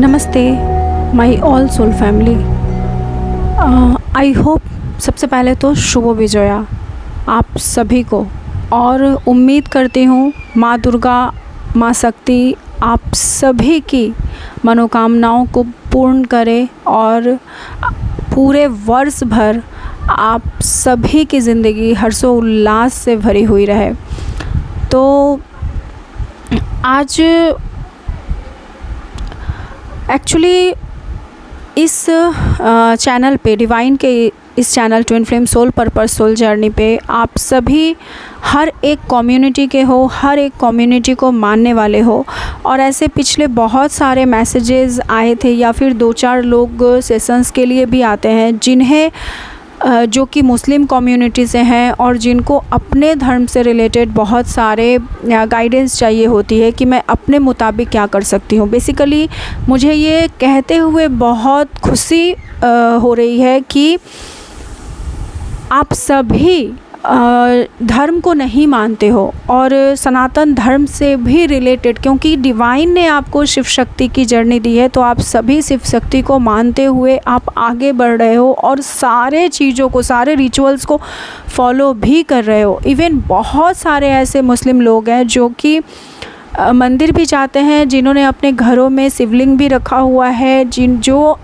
नमस्ते my all soul family. I hope सबसे पहले तो शुभ विजया आप सभी को, और उम्मीद करती हूँ माँ दुर्गा, माँ शक्ति आप सभी की मनोकामनाओं को पूर्ण करे और पूरे वर्ष भर आप सभी की ज़िंदगी हर्षोल्लास से भरी हुई रहे। तो आज एक्चुअली इस चैनल पे, डिवाइन के इस channel twin flame soul purpose soul journey पे आप सभी हर एक कम्युनिटी के हो, हर एक कम्युनिटी को मानने वाले हो। और ऐसे पिछले बहुत सारे मैसेजेस आए थे या फिर 2-4 लोग सेशंस के लिए भी आते हैं जिन्हें जो कि मुस्लिम कम्युनिटी से हैं और जिनको अपने धर्म से रिलेटेड बहुत सारे गाइडेंस चाहिए होती है कि मैं अपने मुताबिक क्या कर सकती हूँ। बेसिकली मुझे ये कहते हुए बहुत खुशी हो रही है कि आप सभी धर्म को नहीं मानते हो और सनातन धर्म से भी रिलेटेड, क्योंकि डिवाइन ने आपको शिव शक्ति की जर्नी दी है, तो आप सभी शिव शक्ति को मानते हुए आप आगे बढ़ रहे हो और सारे चीज़ों को, सारे रिचुअल्स को फॉलो भी कर रहे हो। इवन बहुत सारे ऐसे मुस्लिम लोग हैं जो कि मंदिर भी जाते हैं, जिन्होंने अपने घरों में शिवलिंग भी रखा हुआ है, जो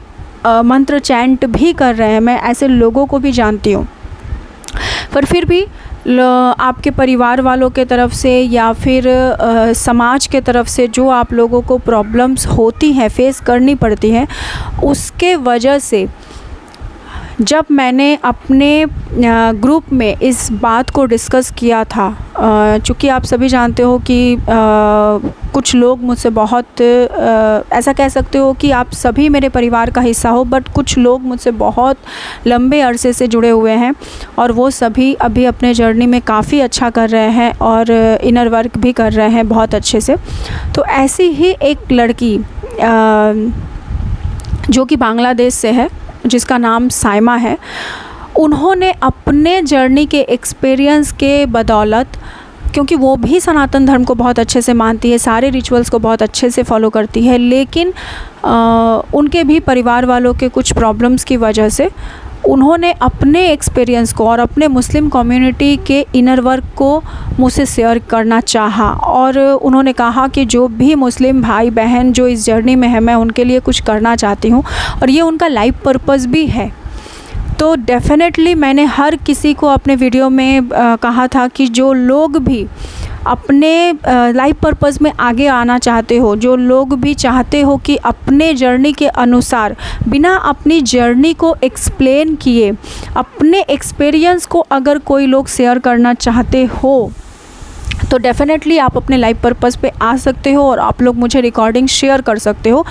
मंत्र चैंट भी कर रहे हैं। मैं ऐसे लोगों को भी जानती हूँ, पर फिर भी आपके परिवार वालों के तरफ से या फिर समाज के तरफ से जो आप लोगों को प्रॉब्लम्स होती हैं, फेस करनी पड़ती हैं, उसके वजह से जब मैंने अपने ग्रुप में इस बात को डिस्कस किया था, चूँकि आप सभी जानते हो कि कुछ लोग मुझसे बहुत ऐसा कह सकते हो कि आप सभी मेरे परिवार का हिस्सा हो, बट कुछ लोग मुझसे बहुत लंबे अरसे से जुड़े हुए हैं और वो सभी अभी अपने जर्नी में काफ़ी अच्छा कर रहे हैं और इनर वर्क भी कर रहे हैं बहुत अच्छे से। तो ऐसी ही एक लड़की जो कि बांग्लादेश से है, जिसका नाम साइमा है, उन्होंने अपने जर्नी के एक्सपीरियंस के बदौलत, क्योंकि वो भी सनातन धर्म को बहुत अच्छे से मानती है, सारे रिचुअल्स को बहुत अच्छे से फॉलो करती है, लेकिन उनके भी परिवार वालों के कुछ प्रॉब्लम्स की वजह से उन्होंने अपने एक्सपीरियंस को और अपने मुस्लिम कम्युनिटी के इनर वर्क को मुझसे शेयर करना चाहा। और उन्होंने कहा कि जो भी मुस्लिम भाई बहन जो इस जर्नी में है, मैं उनके लिए कुछ करना चाहती हूँ और ये उनका लाइफ पर्पस भी है। तो डेफ़िनेटली मैंने हर किसी को अपने वीडियो में कहा था कि जो लोग भी अपने लाइफ पर्पस में आगे आना चाहते हो, जो लोग भी चाहते हो कि अपने जर्नी के अनुसार बिना अपनी जर्नी को एक्सप्लेन किए अपने एक्सपीरियंस को अगर कोई लोग शेयर करना चाहते हो, तो डेफ़िनेटली आप अपने लाइफ पर्पस पे आ सकते हो और आप लोग मुझे रिकॉर्डिंग शेयर कर सकते हो।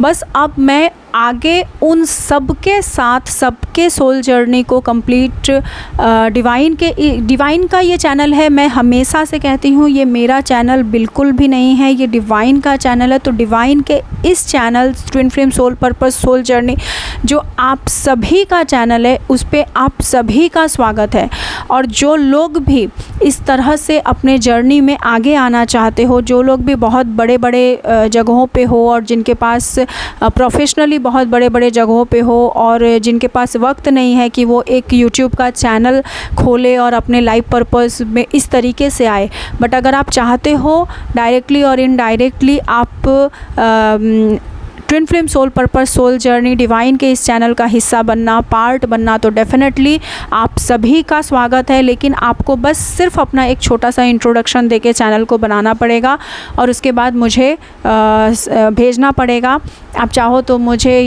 बस अब मैं आगे उन सब के साथ सबके सोल जर्नी को कंप्लीट डिवाइन का ये चैनल है। मैं हमेशा से कहती हूँ ये मेरा चैनल बिल्कुल भी नहीं है, ये डिवाइन का चैनल है। तो डिवाइन के इस channel twin flame soul purpose soul journey जो आप सभी का चैनल है, उस पर आप सभी का स्वागत है। और जो लोग भी इस तरह से अपने जर्नी में आगे आना चाहते हो, जो लोग भी बहुत बड़े बड़े जगहों पे हो और जिनके पास प्रोफेशनली बहुत बड़े बड़े जगहों पे हो और जिनके पास वक्त नहीं है कि वो एक यूट्यूब का चैनल खोले और अपने लाइफ पर्पस में इस तरीके से आए, बट अगर आप चाहते हो डायरेक्टली और इनडायरेक्टली आप twin flame soul purpose soul journey divine के इस चैनल का हिस्सा बनना, पार्ट बनना, तो डेफ़िनेटली आप सभी का स्वागत है। लेकिन आपको बस सिर्फ अपना एक छोटा सा इंट्रोडक्शन देके चैनल को बनाना पड़ेगा और उसके बाद मुझे भेजना पड़ेगा। आप चाहो तो मुझे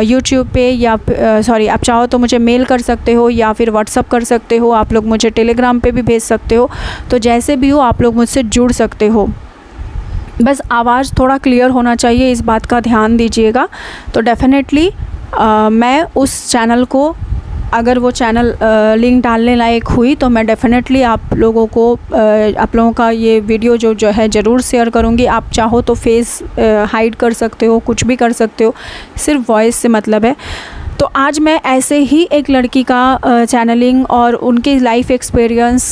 यूट्यूब पे या आप चाहो तो मुझे मेल कर सकते हो या फिर व्हाट्सअप कर सकते हो। आप लोग मुझे टेलीग्राम पे भी भेज सकते हो। तो जैसे भी हो आप लोग मुझसे जुड़ सकते हो। बस आवाज़ थोड़ा क्लियर होना चाहिए, इस बात का ध्यान दीजिएगा। तो डेफ़िनेटली मैं उस चैनल को, अगर वो चैनल लिंक डालने लायक हुई तो मैं डेफ़िनेटली आप लोगों का ये वीडियो जो है ज़रूर शेयर करूँगी। आप चाहो तो फेस हाइड कर सकते हो, कुछ भी कर सकते हो, सिर्फ वॉइस से मतलब है। तो आज मैं ऐसे ही एक लड़की का चैनलिंग और उनकी लाइफ एक्सपीरियंस,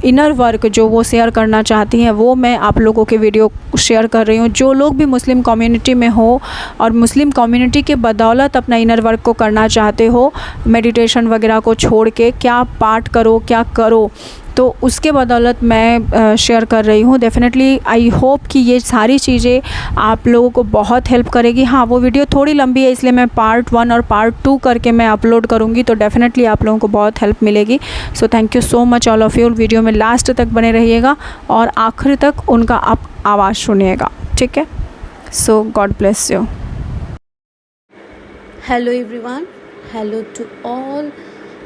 इनर वर्क जो वो शेयर करना चाहती हैं, वो मैं आप लोगों के वीडियो शेयर कर रही हूँ। जो लोग भी मुस्लिम कम्युनिटी में हो और मुस्लिम कम्युनिटी के बदौलत अपना इनर वर्क को करना चाहते हो, मेडिटेशन वगैरह को छोड़ के क्या पाठ करो, क्या करो, तो उसके बदौलत मैं शेयर कर रही हूँ। डेफ़िनेटली आई होप कि ये सारी चीज़ें आप लोगों को बहुत हेल्प करेगी। हाँ, वो वीडियो थोड़ी लंबी है, इसलिए मैं पार्ट 1 और पार्ट 2 करके मैं अपलोड करूँगी, तो डेफ़िनेटली आप लोगों को बहुत हेल्प मिलेगी। So thank you so much all of you. Video में लास्ट तक बने रहिएगा और आखिर तक उनका आप आवाज़ सुनिएगा, ठीक है। So God bless you. Hello everyone, hello to all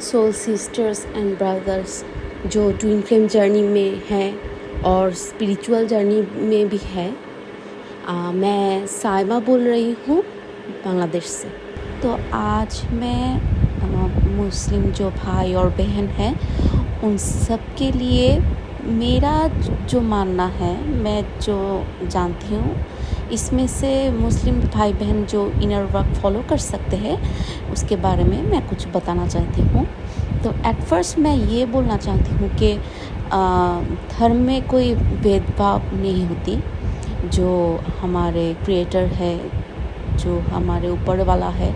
soul sisters and brothers जो ट्विन फ्लेम जर्नी में हैं और स्पिरिचुअल जर्नी में भी है। मैं साइमा बोल रही हूँ बांग्लादेश से। तो आज मैं मुस्लिम जो भाई और बहन हैं उन सब के लिए मेरा जो मानना है, मैं जो जानती हूँ, इसमें से मुस्लिम भाई बहन जो इनर वर्क फॉलो कर सकते हैं उसके बारे में मैं कुछ बताना चाहती हूँ। तो एट फर्स्ट मैं ये बोलना चाहती हूँ कि धर्म में कोई भेदभाव नहीं होती। जो हमारे क्रिएटर है, जो हमारे ऊपर वाला है,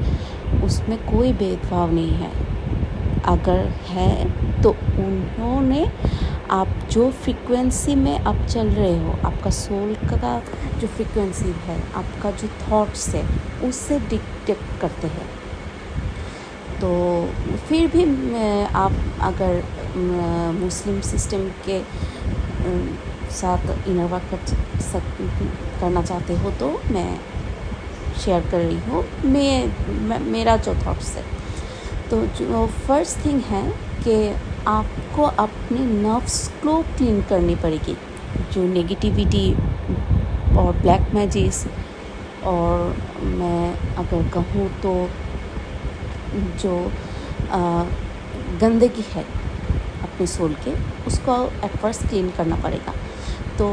उसमें कोई भेदभाव नहीं है। अगर है तो उन्होंने आप जो फ्रीक्वेंसी में आप चल रहे हो, आपका सोल का जो फ्रीक्वेंसी है, आपका जो थॉट्स है, उससे डिटेक्ट करते हैं। तो फिर भी आप अगर मुस्लिम सिस्टम के साथ इनर वर्क करना चाहते हो तो मैं शेयर कर रही हूँ मेरा जो थॉट्स है। तो जो फर्स्ट थिंग है कि आपको अपने नर्व्स को क्लीन करनी पड़ेगी। जो नेगेटिविटी और ब्लैक मैजिक्स, और मैं अगर कहूँ तो जो गंदगी है अपने सोल के, उसको एट फर्स्ट क्लीन करना पड़ेगा। तो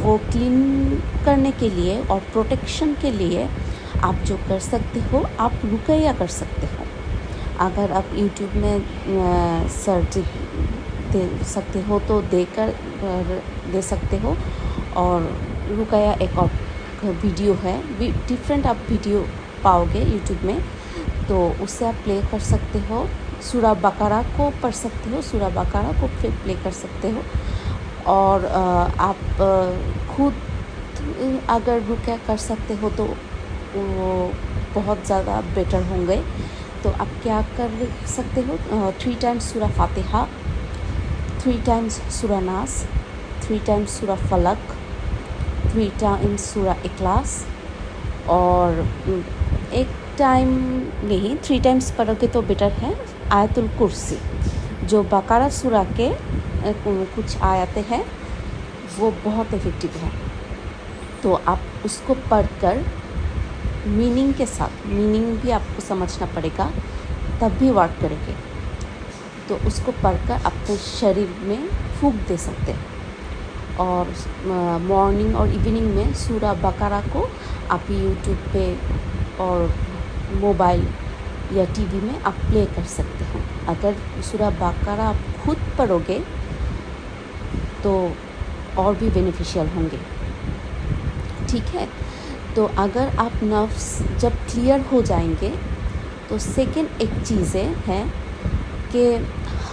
वो क्लीन करने के लिए और प्रोटेक्शन के लिए आप जो कर सकते हो, आप रुकैया कर सकते हो। अगर आप यूट्यूब में सर्च दे सकते हो तो दे सकते हो। और रुकैया एक और वीडियो है, डिफरेंट आप वीडियो पाओगे यूट्यूब में, तो उससे आप प्ले कर सकते हो। सूरा बकरा को पढ़ सकते हो, सूरा बकरा को फिर प्ले कर सकते हो। और आप खुद अगर रुकैया कर सकते हो तो वो बहुत ज़्यादा बेटर होंगे। तो आप क्या कर सकते हो, 3 टाइम्स सूरा फातिहा, 3 टाइम्स सूरा नास, 3 टाइम्स सूरा फलक, 3 टाइम्स सूरा इखलास, और एक टाइम नहीं 3 टाइम्स पढ़ोगे तो बेटर है आयतुल कुर्सी। जो बकरा सूरा के कुछ आयतें हैं वो बहुत इफ़ेक्टिव है। तो आप उसको पढ़कर मीनिंग के साथ, मीनिंग भी आपको समझना पड़ेगा तब भी वर्क करेंगे। तो उसको पढ़कर अपने शरीर में फूंक दे सकते हैं। और मॉर्निंग और इवनिंग में सूरा बकरा को आप यूट्यूब पे और मोबाइल या टीवी में आप प्ले कर सकते हैं। अगर सूरा बकरा आप खुद पढ़ोगे तो और भी बेनिफिशियल होंगे, ठीक है। तो अगर आप नर्व्स जब क्लियर हो जाएंगे तो सेकंड एक चीज़ें हैं कि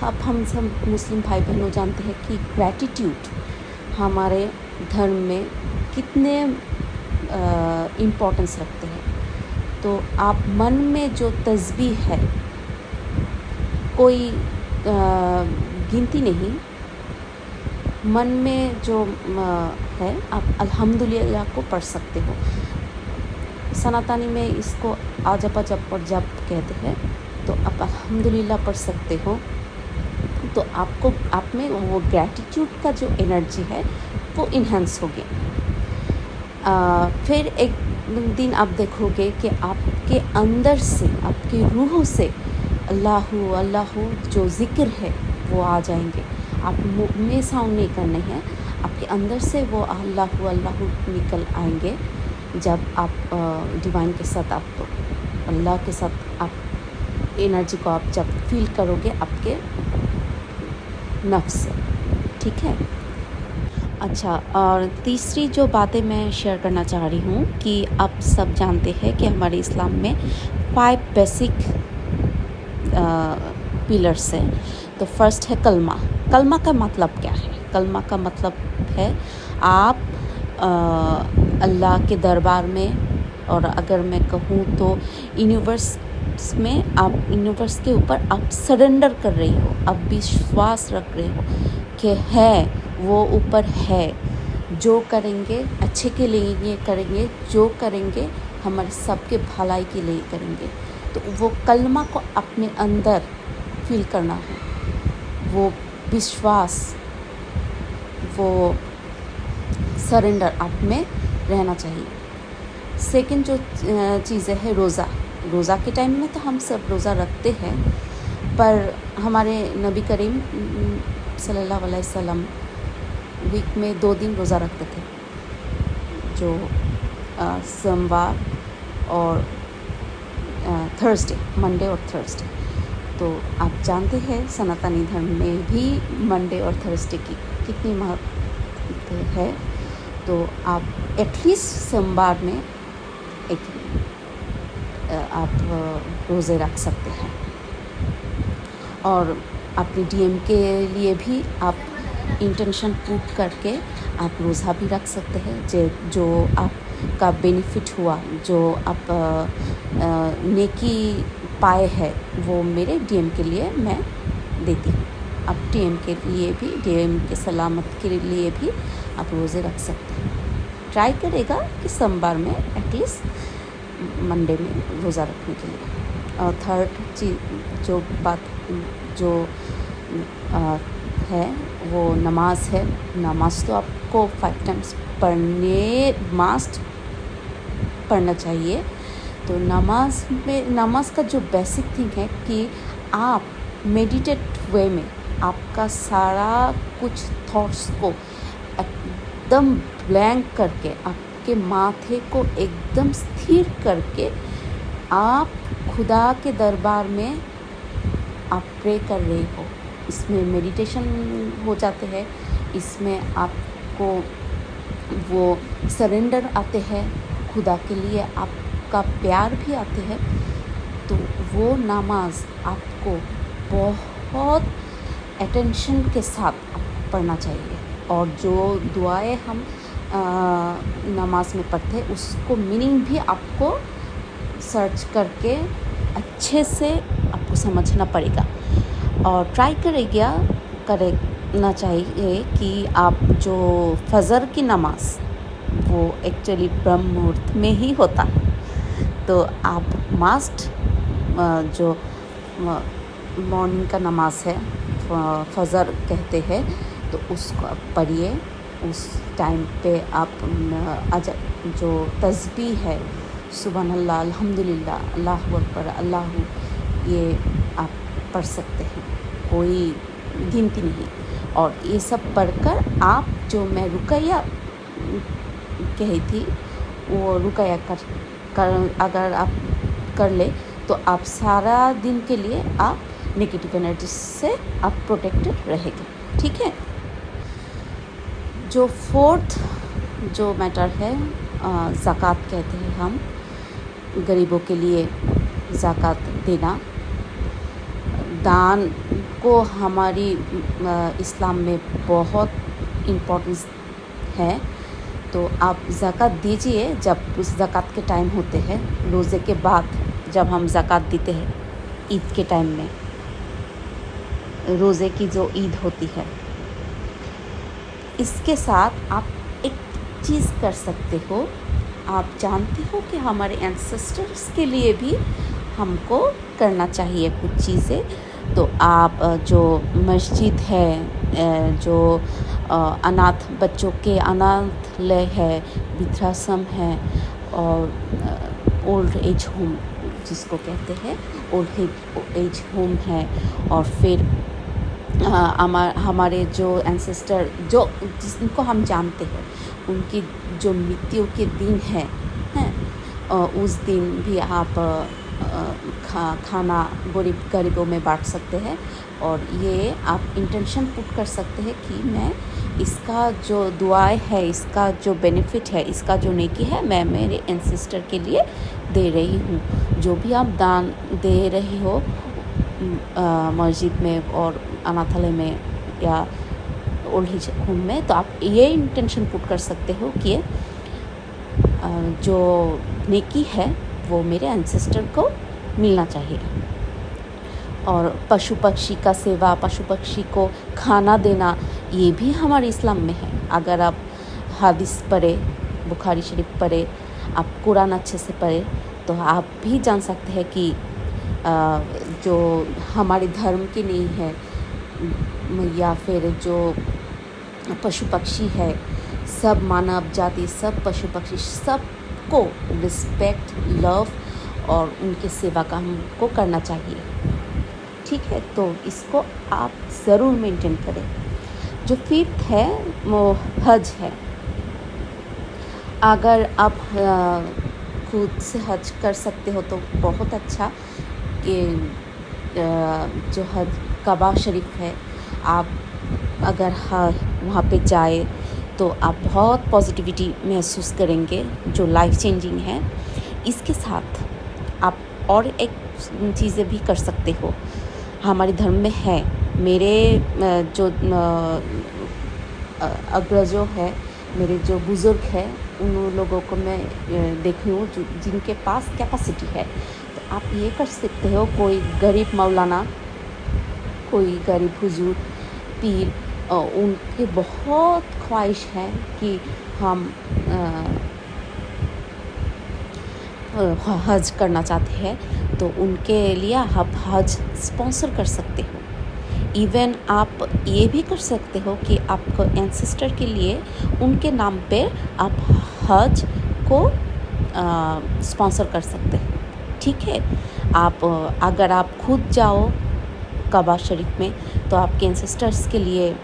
अब हम सब मुस्लिम भाई बहनों जानते हैं कि ग्रैटिट्यूड हमारे धर्म में कितने इम्पोर्टेंस रखते हैं। तो आप मन में जो तस्बीह है, कोई गिनती नहीं, मन में जो है आप अल्हम्दुलिल्लाह को पढ़ सकते हो। सनातनी में इसको आजप जप और जप कहते हैं। तो आप अल्हम्दुलिल्लाह पढ़ सकते हो। तो आपको आप में वो ग्रैटिट्यूड का जो एनर्जी है वो इन्हेंस होगी। फिर एक दिन आप देखोगे कि आपके अंदर से, आपकी रूह से अल्लाहु अल्लाहु जो ज़िक्र है वो आ जाएंगे। आप मुँह में साउंड नहीं करने हैं, आपके अंदर से वो अल्लाहु अल्लाहु निकल आएंगे जब आप डिवाइन के साथ आप अल्लाह के साथ आप एनर्जी को आप जब फील करोगे आपके नफ्स से, ठीक है। अच्छा, और तीसरी जो बातें मैं शेयर करना चाह रही हूँ कि आप सब जानते हैं कि हमारे इस्लाम में 5 बेसिक पिलर्स हैं। तो फर्स्ट है कलमा। कलमा का मतलब क्या है? कलमा का मतलब है आप अल्लाह के दरबार में, और अगर मैं कहूँ तो यूनिवर्स में, आप यूनिवर्स के ऊपर आप सरेंडर कर रही हो, आप विश्वास रख रहे हो कि है वो ऊपर है, जो करेंगे अच्छे के लिए करेंगे, जो करेंगे हमारे सबके भलाई के लिए करेंगे। तो वो कलमा को अपने अंदर फील करना है, वो विश्वास, वो सरेंडर आप में रहना चाहिए। सेकंड जो चीज़ें है रोज़ा। रोज़ा के टाइम में तो हम सब रोज़ा रखते हैं, पर हमारे नबी करीम सल्लल्लाहु अलैहि वसल्लम वीक में 2 दिन रोज़ा रखते थे, जो सोमवार और थर्सडे, मंडे और थर्सडे। तो आप जानते हैं सनातनी धर्म में भी मंडे और थर्सडे की कितनी महत्व है। तो आप एटलीस्ट सोमवार में एक आप रोज़े रख सकते हैं, और अपने डीएम के लिए भी आप इंटेंशन पुट करके आप रोज़ा भी रख सकते हैं। जो आपका बेनिफिट हुआ, जो आप नेकी पाए है, वो मेरे डीएम के लिए मैं देती हूँ। आप डीएम के लिए भी, डीएम के सलामत के लिए भी आप रोज़े रख सकते हैं। ट्राई करेगा कि सोमवार में एटलीस्ट मंडे में रोज़ा रखने के लिए। और थर्ड चीज़ जो बात जो है वो नमाज है। नमाज तो आपको 5 टाइम्स मस्ट पढ़ना चाहिए। तो नमाज का जो बेसिक थिंग है कि आप मेडिटेट वे में आपका सारा कुछ थॉट्स को एकदम ब्लैंक करके, आपके माथे को एकदम स्थिर करके आप खुदा के दरबार में आप प्रे कर रहे हो। इसमें मेडिटेशन हो जाते हैं, इसमें आपको वो सरेंडर आते हैं खुदा के लिए, आपका प्यार भी आते हैं। तो वो नमाज आपको बहुत अटेंशन के साथ पढ़ना चाहिए। और जो दुआएं हम नमाज में पढ़ते हैं उसको मीनिंग भी आपको सर्च करके अच्छे से आपको समझना पड़ेगा। और ट्राई करना चाहिए कि आप जो फजर की नमाज, वो एक्चुअली ब्रह्म मुहूर्त में ही होता है। तो आप मस्ट जो मॉर्निंग का नमाज है, फजर कहते हैं, तो उसको आप पढ़िए। उस टाइम पे आप जो तस्बीह है, सुबहान अल्लाह, अल्हम्दुलिल्लाह, अल्लाहु अकबर, अल्लाहु, ये आप पढ़ सकते हैं, कोई गिनती नहीं। और ये सब पढ़कर आप जो मैं रुकैया कही थी, वो रुकैया कर अगर आप कर ले तो आप सारा दिन के लिए आप नेगेटिव एनर्जी से आप प्रोटेक्टेड रहेंगे, ठीक है। जो फोर्थ जो मैटर है, ज़कात कहते हैं हम, गरीबों के लिए ज़कात देना। दान को हमारी इस्लाम में बहुत इम्पोर्टेंस है। तो आप ज़कात दीजिए जब उस ज़कात के टाइम होते हैं, रोज़े के बाद जब हम ज़कात देते हैं, ईद के टाइम में, रोज़े की जो ईद होती है। इसके साथ आप एक चीज़ कर सकते हो। आप जानते हो कि हमारे एंसेस्टर्स के लिए भी हमको करना चाहिए कुछ चीज़ें। तो आप जो मस्जिद है, जो अनाथ बच्चों के अनाथालय है, वृद्धाश्रम है, और ओल्ड एज होम जिसको कहते हैं, ओल्ड एज होम है, और फिर हमारे जो एंसेस्टर जिनको हम जानते हैं, उनकी जो मृत्यु के दिन हैं, उस दिन भी आप खाना गरीबों में बांट सकते हैं। और ये आप इंटेंशन पुट कर सकते हैं कि मैं इसका जो दुआएं है, इसका जो बेनिफिट है, इसका जो नेकी है, मैं मेरे एंसेस्टर के लिए दे रही हूँ। जो भी आप दान दे रही हो मस्जिद में और अनाथालय में या ओल्ड एज होम में, तो आप ये इंटेंशन पुट कर सकते हो कि जो नेकी है वो मेरे एंसेस्टर को मिलना चाहिए। और पशु पक्षी का सेवा, पशु पक्षी को खाना देना, ये भी हमारे इस्लाम में है। अगर आप हदीस पढ़े, बुखारी शरीफ पढ़े, आप कुरान अच्छे से पढ़े, तो आप भी जान सकते हैं कि जो हमारे धर्म की नहीं है या फिर जो पशु पक्षी है, सब मानव जाति, सब पशु पक्षी, सबको रिस्पेक्ट, लव और उनकी सेवा का हमको करना चाहिए। ठीक है, तो इसको आप ज़रूर मेंटेन करें। जो 5th है वो हज है। अगर आप खुद से हज कर सकते हो तो बहुत अच्छा। कि जो हज काबा शरीफ है, आप अगर वहाँ पे जाए तो आप बहुत पॉजिटिविटी महसूस करेंगे जो लाइफ चेंजिंग है। इसके साथ आप और एक चीज़ें भी कर सकते हो, हमारे धर्म में है। मेरे जो अग्रजों है, मेरे जो बुज़ुर्ग है, उन लोगों को मैं देखी हूँ जिनके पास कैपेसिटी है। तो आप ये कर सकते हो, कोई गरीब मौलाना, कोई गरीब हुजूर, पीर, उनके बहुत ख्वाहिश है कि हम हज करना चाहते हैं, तो उनके लिए आप हज स्पॉन्सर कर सकते हो। इवन आप ये भी कर सकते हो कि आपको एंसेस्टर के लिए उनके नाम पे आप हज को स्पॉन्सर कर सकते हो। ठीक है, आप अगर आप खुद जाओ काबा शरीफ में, तो आपके एंसेस्टर्स के लिए,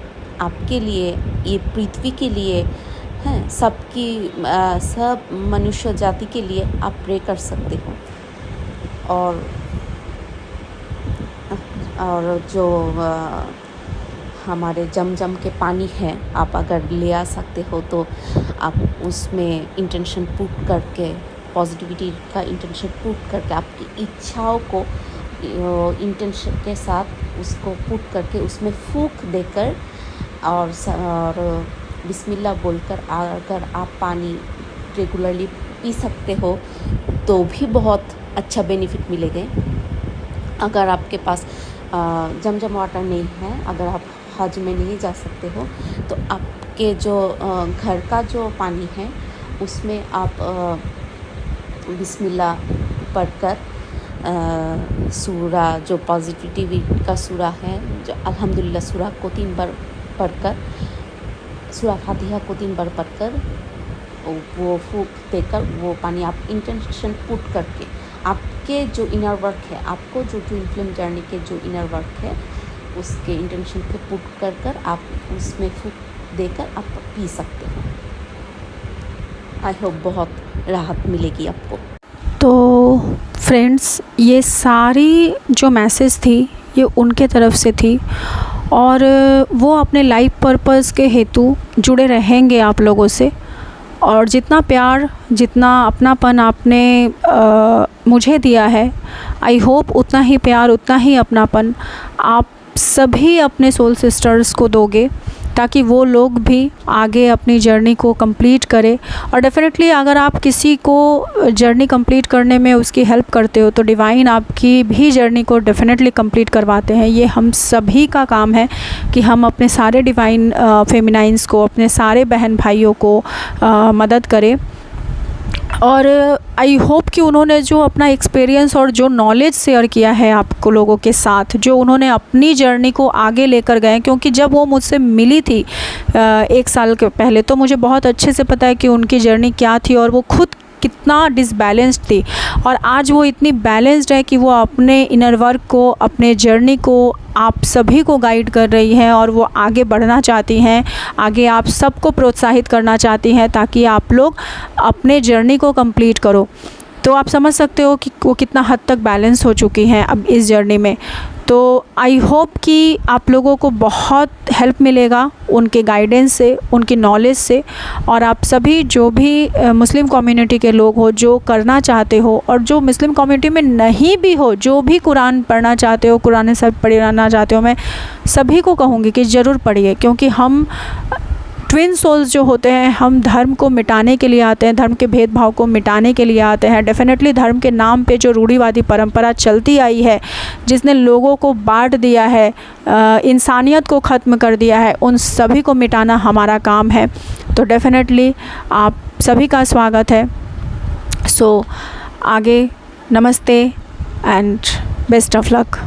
आपके लिए, ये पृथ्वी के लिए हैं, सब मनुष्य जाति के लिए आप प्रे कर सकते हो। और जो हमारे जमजम के पानी है, आप अगर ले आ सकते हो तो आप उसमें इंटेंशन पुट करके, पॉजिटिविटी का इंटेंशन पुट करके, आपकी इच्छाओं को इंटेंशन के साथ उसको पुट करके उसमें फूंक देकर और बिस्मिल्लाह बोलकर अगर आप पानी रेगुलरली पी सकते हो तो भी बहुत अच्छा बेनिफिट मिलेगा। अगर आपके पास जमजम वाटर नहीं है, अगर आप हज में नहीं जा सकते हो, तो आपके जो घर का जो पानी है उसमें आप बिस्मिल्लाह पढ़कर सूरा, जो पॉजिटिविटी का सूरा है, जो अल्हम्दुलिल्लाह सूरा को 3 बार पढ़कर, सूरा फातिहा को 3 बार पढ़कर वो फूंक देकर वो पानी आप इंटेंशन पुट करके, आपके जो इनर वर्क है, आपको जो ट्विन फ्लेम जर्नी के जो इनर वर्क है, उसके इंटेंशन पे पुट कर आप उसमें फूंक देकर आप पी सकते हो। आई होप बहुत राहत मिलेगी आपको। तो फ्रेंड्स, ये सारी जो मैसेज थी ये उनके तरफ से थी और वो अपने लाइफ पर्पस के हेतु जुड़े रहेंगे आप लोगों से। और जितना प्यार, जितना अपनापन आपने मुझे दिया है, आई होप उतना ही प्यार, उतना ही अपनापन आप सभी अपने सोल सिस्टर्स को दोगे, ताकि वो लोग भी आगे अपनी जर्नी को कंप्लीट करें। और डेफ़िनेटली अगर आप किसी को जर्नी कंप्लीट करने में उसकी हेल्प करते हो, तो डिवाइन आपकी भी जर्नी को डेफ़िनेटली कंप्लीट करवाते हैं। ये हम सभी का काम है कि हम अपने सारे डिवाइन फेमिनाइंस को, अपने सारे बहन भाइयों को मदद करें। और आई होप कि उन्होंने जो अपना एक्सपीरियंस और जो नॉलेज शेयर किया है आपको लोगों के साथ, जो उन्होंने अपनी जर्नी को आगे लेकर गए, क्योंकि जब वो मुझसे मिली थी 1 साल के पहले, तो मुझे बहुत अच्छे से पता है कि उनकी जर्नी क्या थी और वो खुद कितना डिसबैलेंस्ड थी। और आज वो इतनी बैलेंस्ड है कि वो अपने इनर वर्क को, अपने जर्नी को आप सभी को गाइड कर रही हैं और वो आगे बढ़ना चाहती हैं, आगे आप सबको प्रोत्साहित करना चाहती हैं ताकि आप लोग अपने जर्नी को कंप्लीट करो। तो आप समझ सकते हो कि वो कितना हद तक बैलेंस हो चुकी हैं अब इस जर्नी में। तो आई होप कि आप लोगों को बहुत हेल्प मिलेगा उनके गाइडेंस से, उनकी नॉलेज से। और आप सभी जो भी मुस्लिम कम्युनिटी के लोग हो, जो करना चाहते हो, और जो मुस्लिम कम्युनिटी में नहीं भी हो, जो भी कुरान पढ़ना चाहते हो, कुरान सब पढ़ना चाहते हो, मैं सभी को कहूँगी कि ज़रूर पढ़िए। क्योंकि हम ट्विन सोल्स जो होते हैं, हम धर्म को मिटाने के लिए आते हैं, धर्म के भेदभाव को मिटाने के लिए आते हैं। डेफिनेटली धर्म के नाम पे जो रूढ़िवादी परंपरा चलती आई है, जिसने लोगों को बांट दिया है, इंसानियत को ख़त्म कर दिया है, उन सभी को मिटाना हमारा काम है। तो डेफिनेटली आप सभी का स्वागत है। सो आगे नमस्ते एंड बेस्ट ऑफ लक।